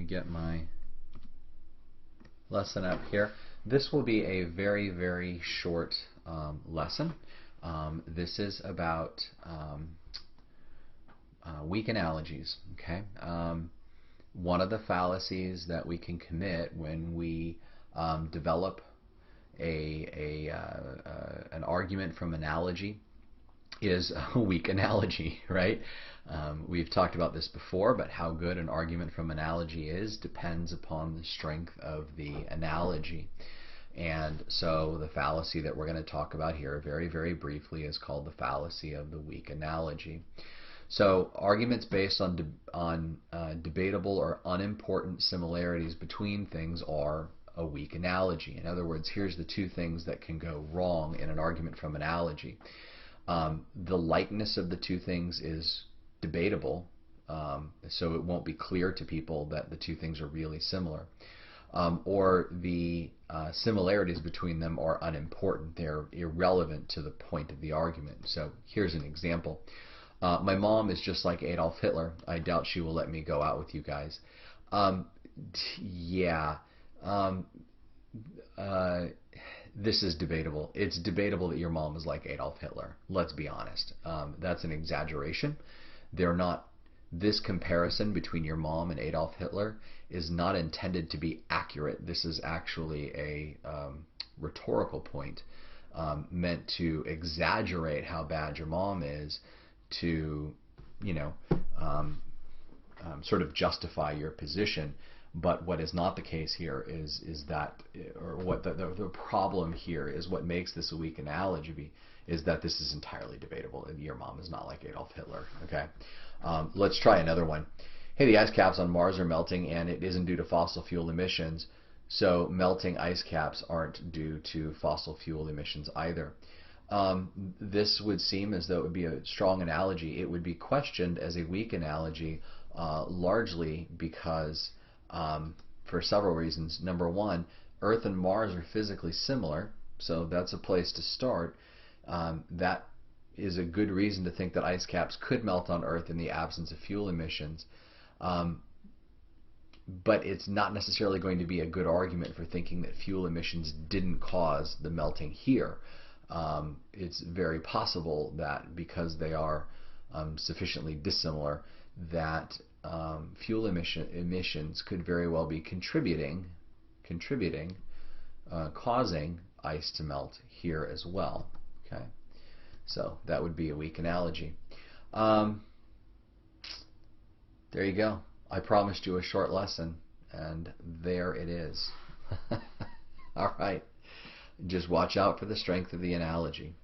get my lesson up here. This will be a very, very short lesson. This is about weak analogies. Okay. One of the fallacies that we can commit when we develop an argument from analogy is a weak analogy, right? We've talked about this before, but how good an argument from analogy is depends upon the strength of the analogy. And so the fallacy that we're going to talk about here very, very briefly is called the fallacy of the weak analogy. So arguments based on debatable or unimportant similarities between things are a weak analogy. In other words, here's the two things that can go wrong in an argument from analogy. The likeness of the two things is debatable, so it won't be clear to people that the two things are really similar. Or the similarities between them are unimportant. They're irrelevant to the point of the argument. So here's an example. My mom is just like Adolf Hitler. I doubt she will let me go out with you guys. Yeah. This is debatable. It's debatable that your mom is like Adolf Hitler. Let's be honest. That's an exaggeration. They're not. This comparison between your mom and Adolf Hitler is not intended to be accurate. This is actually a rhetorical point meant to exaggerate how bad your mom is, to, you know, sort of justify your position. But what is not the case here is that, or what the problem here is, what makes this a weak analogy is that this is entirely debatable. Your mom is not like Adolf Hitler. Okay, let's try another one. Hey, the ice caps on Mars are melting, and it isn't due to fossil fuel emissions. So melting ice caps aren't due to fossil fuel emissions either. This would seem as though it would be a strong analogy. It would be questioned as a weak analogy, largely because for several reasons. Number one, Earth and Mars are physically similar, so that's a place to start. That is a good reason to think that ice caps could melt on Earth in the absence of fuel emissions. But it's not necessarily going to be a good argument for thinking that fuel emissions didn't cause the melting here. It's very possible that because they are sufficiently dissimilar, that fuel emissions could very well be contributing, causing ice to melt here as well. Okay, so that would be a weak analogy. There you go. I promised you a short lesson, and there it is. All right. Just watch out for the strength of the analogy.